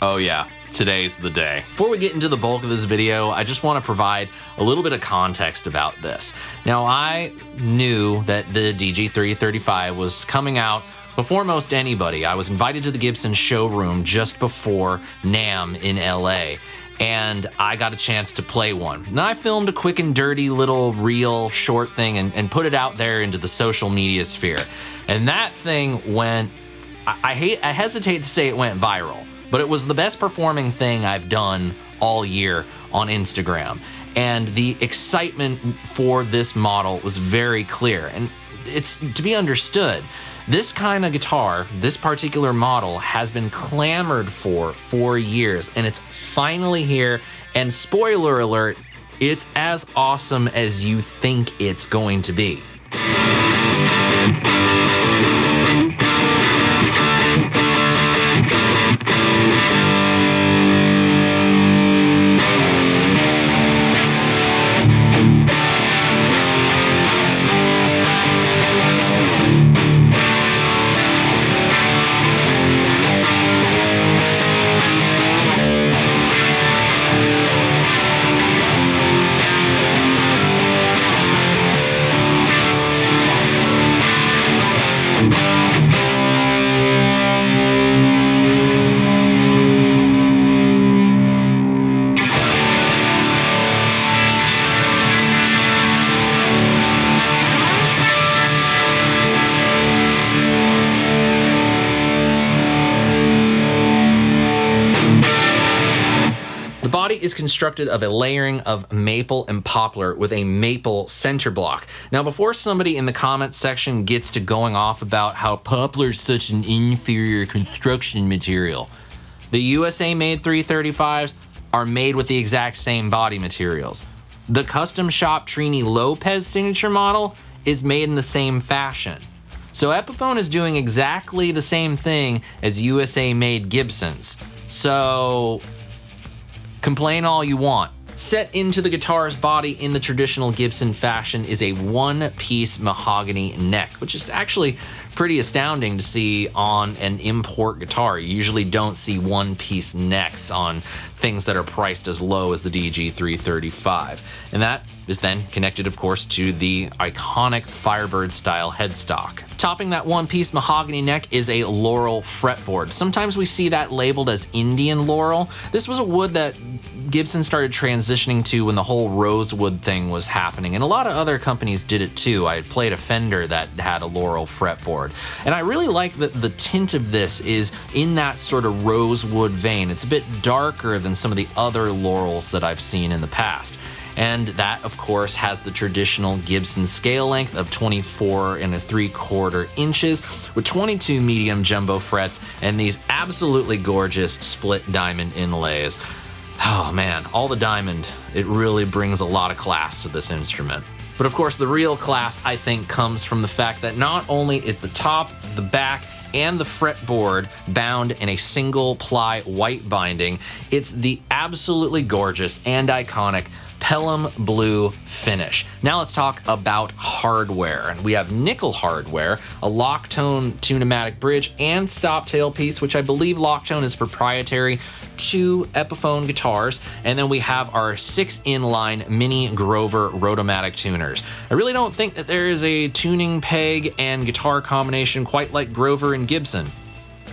Oh yeah, today's the day. Before we get into the bulk of this video, I just want to provide a little bit of context about this. Now, I knew that the DG335 was coming out before most anybody. I was invited to the Gibson showroom just before NAMM in LA, and I got a chance to play one. Now, I filmed a quick and dirty little reel short thing and put it out there into the social media sphere. And that thing went, I hesitate to say it went viral, but it was the best performing thing I've done all year on Instagram. And the excitement for this model was very clear. And it's to be understood, this kind of guitar, this particular model, has been clamored for years, and it's finally here. And spoiler alert, it's as awesome as you think it's going to be. The body is constructed of a layering of maple and poplar with a maple center block. Now, before somebody in the comments section gets to going off about how poplar is such an inferior construction material, the USA-made 335s are made with the exact same body materials. The custom shop Trini Lopez signature model is made in the same fashion. So Epiphone is doing exactly the same thing as USA-made Gibsons. So complain all you want. Set into the guitar's body in the traditional Gibson fashion is a one-piece mahogany neck, which is actually pretty astounding to see on an import guitar. You usually don't see one-piece necks on things that are priced as low as the DG335. And that is then connected, of course, to the iconic Firebird-style headstock. Topping that one-piece mahogany neck is a laurel fretboard. Sometimes we see that labeled as Indian laurel. This was a wood that Gibson started transitioning to when the whole rosewood thing was happening, and a lot of other companies did it too. I played a Fender that had a laurel fretboard, and I really like that the tint of this is in that sort of rosewood vein. It's a bit darker than some of the other laurels that I've seen in the past. And that, of course, has the traditional Gibson scale length of 24 3/4 inches with 22 medium jumbo frets and these absolutely gorgeous split diamond inlays. Oh man, all the diamond, it really brings a lot of class to this instrument. But of course, the real class, I think, comes from the fact that not only is the top, the back, and the fretboard bound in a single ply white binding, it's the absolutely gorgeous and iconic Pelham Blue finish. Now let's talk about hardware. And we have nickel hardware, a Locktone tunematic bridge, and stop tailpiece, which I believe Locktone is proprietary to Epiphone guitars. And then we have our 6-in-line mini Grover Rotomatic tuners. I really don't think that there is a tuning peg and guitar combination quite like Grover and Gibson,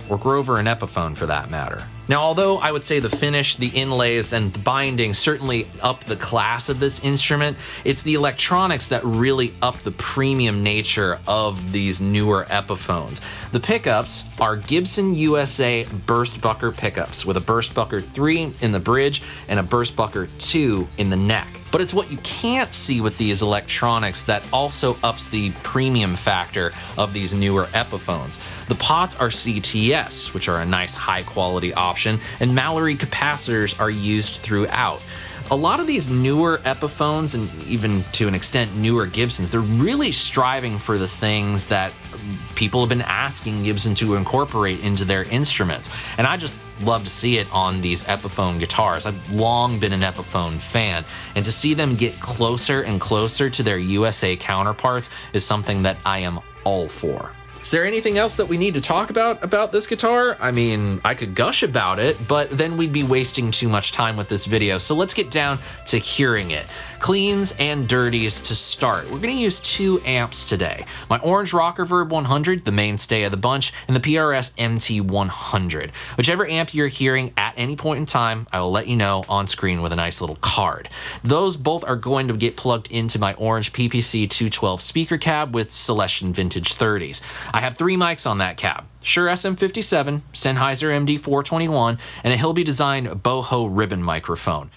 or Grover and Epiphone for that matter. Now, although I would say the finish, the inlays, and the binding certainly up the class of this instrument, it's the electronics that really up the premium nature of these newer Epiphones. The pickups are Gibson USA Burstbucker pickups with a Burstbucker 3 in the bridge and a Burstbucker 2 in the neck. But it's what you can't see with these electronics that also ups the premium factor of these newer Epiphones. The pots are CTS, which are a nice high quality option, and Mallory capacitors are used throughout. A lot of these newer Epiphones, and even to an extent newer Gibsons, they're really striving for the things that people have been asking Gibson to incorporate into their instruments. And I just love to see it on these Epiphone guitars. I've long been an Epiphone fan, and to see them get closer and closer to their USA counterparts is something that I am all for. Is there anything else that we need to talk about this guitar? I mean, I could gush about it, but then we'd be wasting too much time with this video. So let's get down to hearing it. Cleans and dirties to start. We're gonna use 2 amps today. My orange Rock Reverb 100, the mainstay of the bunch, and the PRS MT100. Whichever amp you're hearing at any point in time, I will let you know on screen with a nice little card. Those both are going to get plugged into my orange PPC 212 speaker cab with Celestion Vintage 30s. I have 3 mics on that cab. Shure SM57, Sennheiser MD421, and a Hilby Design Boho ribbon microphone.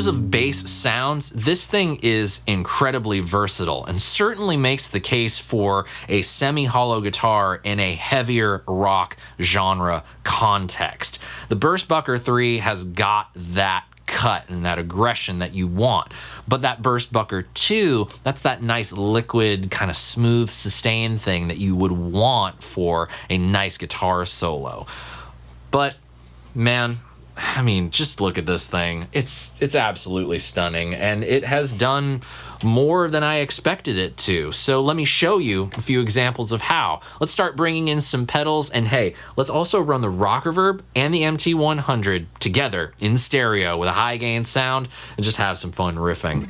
terms of bass sounds, this thing is incredibly versatile and certainly makes the case for a semi-hollow guitar in a heavier rock genre context. The Burstbucker 3 has got that cut and that aggression that you want, but that Burstbucker 2, that's that nice liquid kind of smooth sustain thing that you would want for a nice guitar solo. But man, I mean, just look at this thing. It's absolutely stunning, and it has done more than I expected it to. So let me show you a few examples of how. Let's start bringing in some pedals, and hey, let's also run the rock reverb and the MT100 together in stereo with a high gain sound and just have some fun riffing.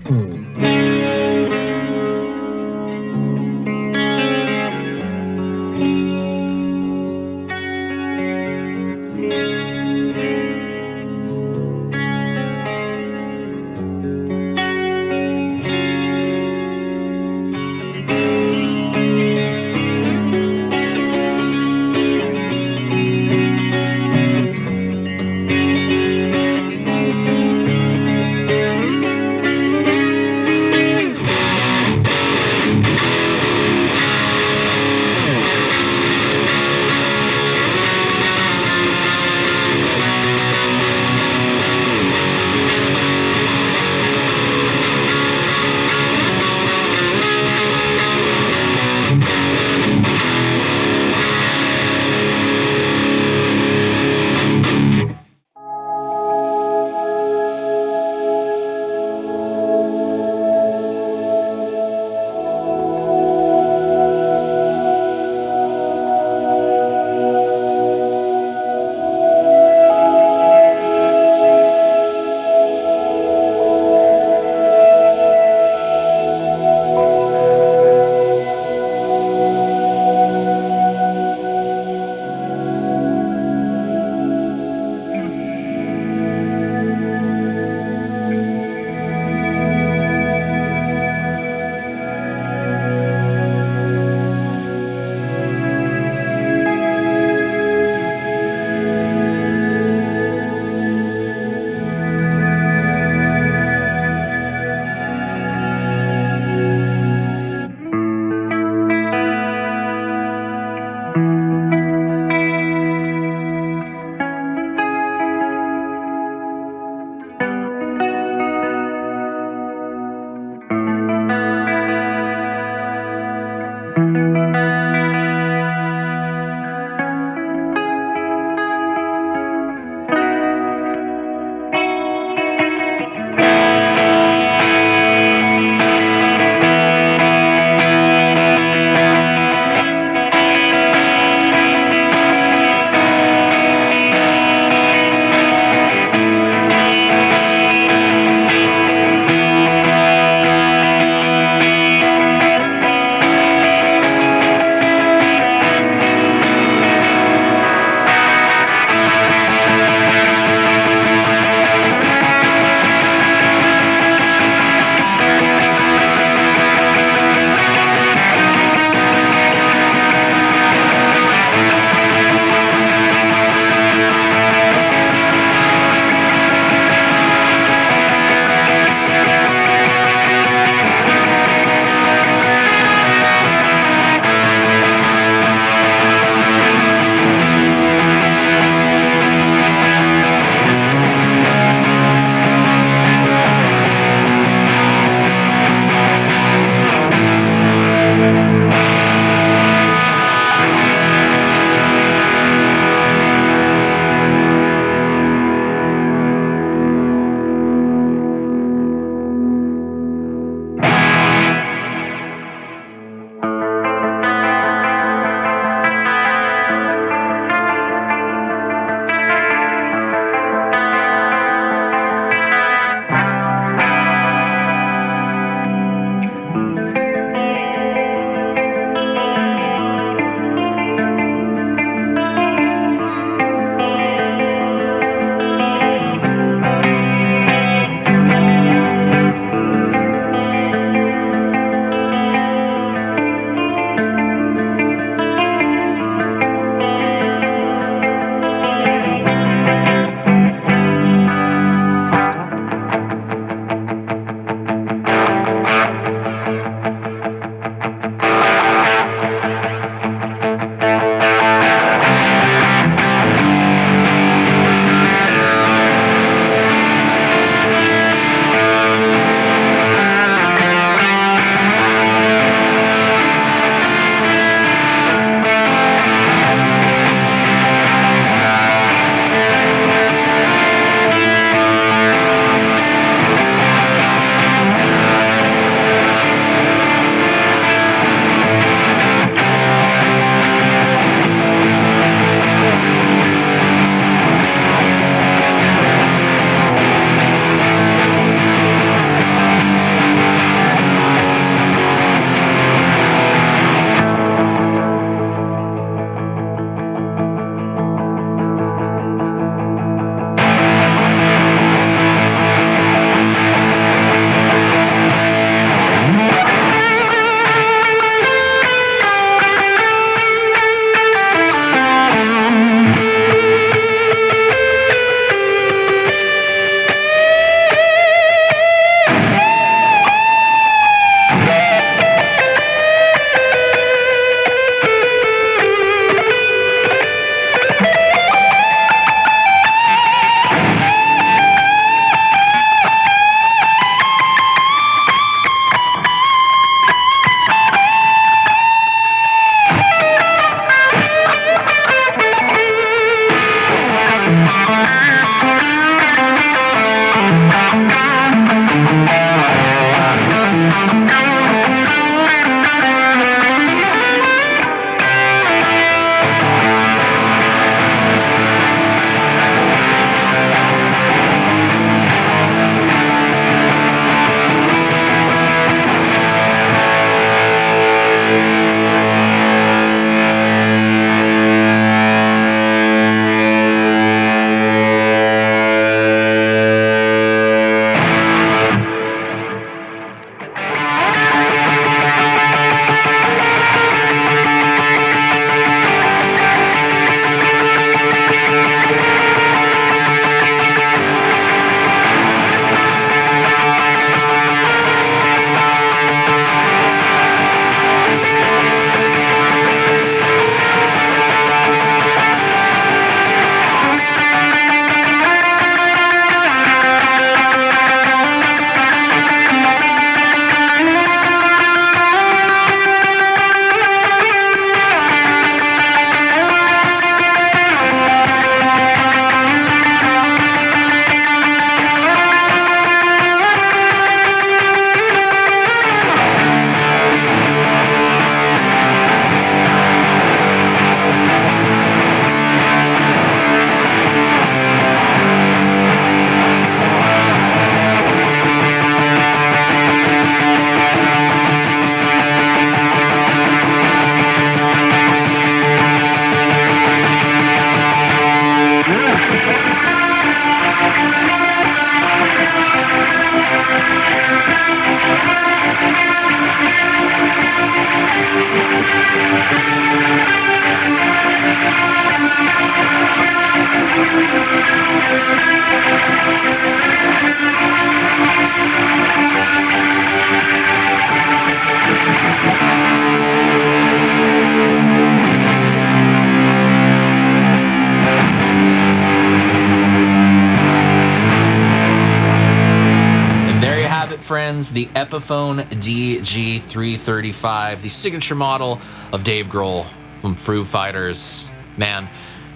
friends, the Epiphone DG335, the signature model of Dave Grohl from Foo Fighters. Man,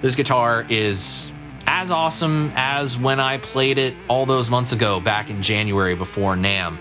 this guitar is as awesome as when I played it all those months ago back in January before NAMM.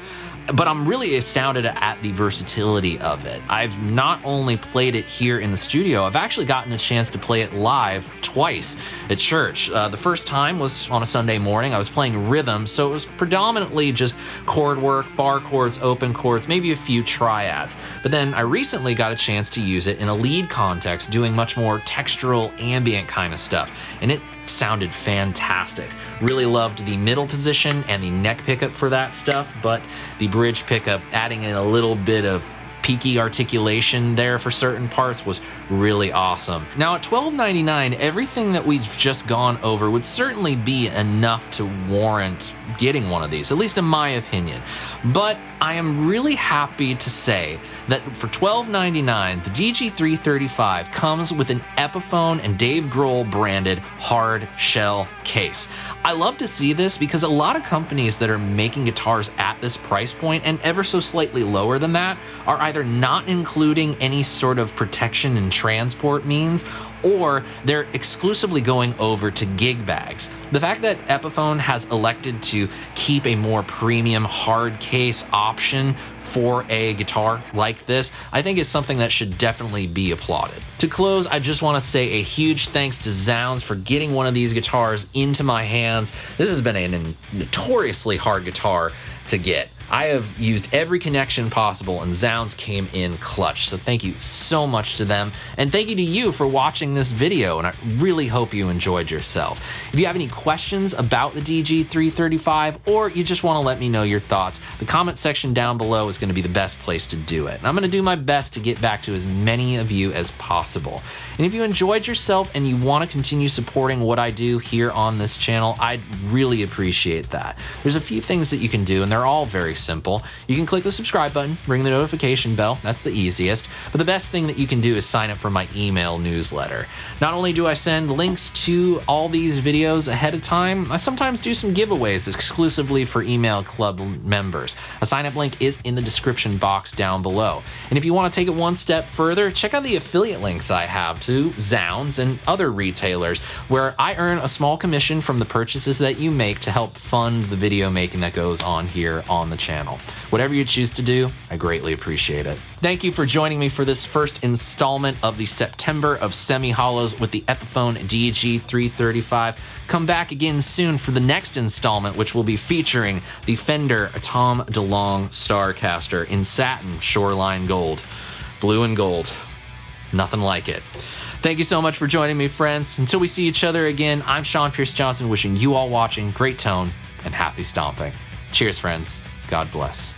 But I'm really astounded at the versatility of it. I've not only played it here in the studio, I've actually gotten a chance to play it live twice at church. The first time was on a Sunday morning. I was playing rhythm, so it was predominantly just chord work, bar chords, open chords, maybe a few triads. But then I recently got a chance to use it in a lead context, doing much more textural, ambient kind of stuff, and it sounded fantastic. Really loved the middle position and the neck pickup for that stuff, but the bridge pickup, adding in a little bit of peaky articulation there for certain parts, was really awesome. Now at $12.99, everything that we've just gone over would certainly be enough to warrant getting one of these, at least in my opinion. But I am really happy to say that for $12.99, the DG335 comes with an Epiphone and Dave Grohl branded hard shell case. I love to see this because a lot of companies that are making guitars at this price point and ever so slightly lower than that are either not including any sort of protection and transport means, or they're exclusively going over to gig bags. The fact that Epiphone has elected to keep a more premium hard case option for a guitar like this, I think is something that should definitely be applauded. To close, I just want to say a huge thanks to Zounds for getting one of these guitars into my hands. This has been a notoriously hard guitar to get. I have used every connection possible, and Zounds came in clutch, so thank you so much to them, and thank you to you for watching this video, and I really hope you enjoyed yourself. If you have any questions about the DG335, or you just want to let me know your thoughts, the comment section down below is going to be the best place to do it, and I'm going to do my best to get back to as many of you as possible. And if you enjoyed yourself and you want to continue supporting what I do here on this channel, I'd really appreciate that. There's a few things that you can do, and they're all very simple. You can click the subscribe button, ring the notification bell, that's the easiest, but the best thing that you can do is sign up for my email newsletter. Not only do I send links to all these videos ahead of time, I sometimes do some giveaways exclusively for email club members. A sign-up link is in the description box down below. And if you want to take it one step further, check out the affiliate links I have to Zounds and other retailers, where I earn a small commission from the purchases that you make to help fund the video making that goes on here on the channel. Whatever you choose to do, I greatly appreciate it. Thank you for joining me for this first installment of the September of Semi-Hollows with the Epiphone DG335. Come back again soon for the next installment, which will be featuring the Fender Tom DeLonge Starcaster in satin shoreline gold. Blue and gold. Nothing like it. Thank you so much for joining me, friends. Until we see each other again, I'm Sean Pierce Johnson, wishing you all watching great tone and happy stomping. Cheers, friends. God bless.